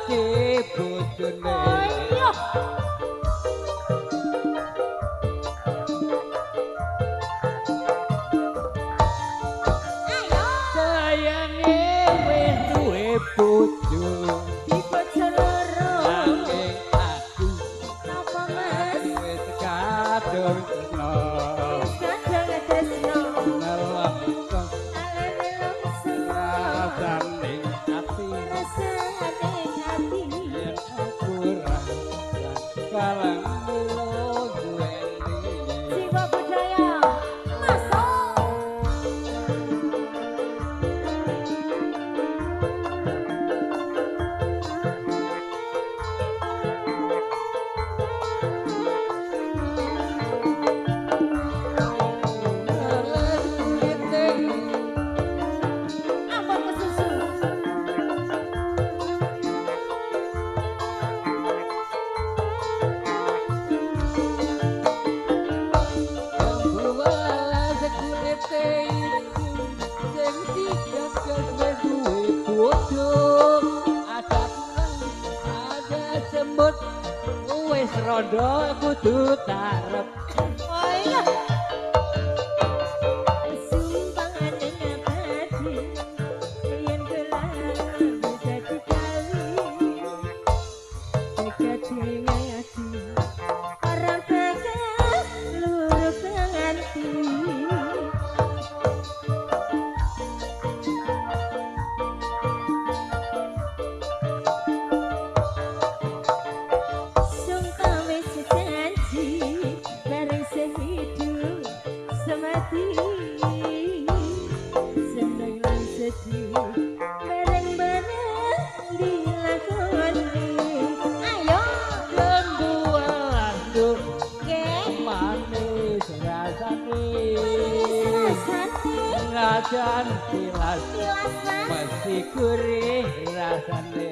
dadi bojone. Sayange wis duwe bojo. Di bojo loro. Nanging aku Napa Mas? wis kadung tresno. Wis kadung tresno. Nelongso Alane longso. rasane ati. Rasane hati. Yen aku kalang milo duweni. Jiwa budaya masuk. Ampun kesusu. Rondo kudu tarep. Oh iya. Sumpah dengan hati yang telah menjadi kali dekat dengan hati orang tegas luruh penganti. Sumpah wis janji bareng sehidup semati. Senang lan sedih bareng-bareng dilakoni. Ayo Lembu landur geng manis rasane. rasane Ngajan tilas tilas mas. mesti gurih rasane.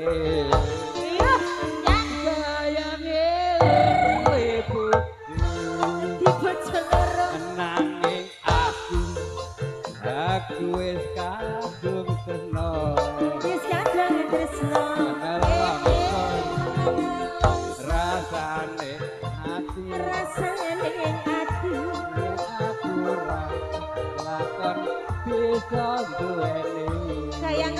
Iya ya Sayange duwe bojo. di bojo loro. Nanging aku wis kadung tresno. Wis kadung tresno. Rasane ati Rasane ati aku ora lakon bisa duweni. sayang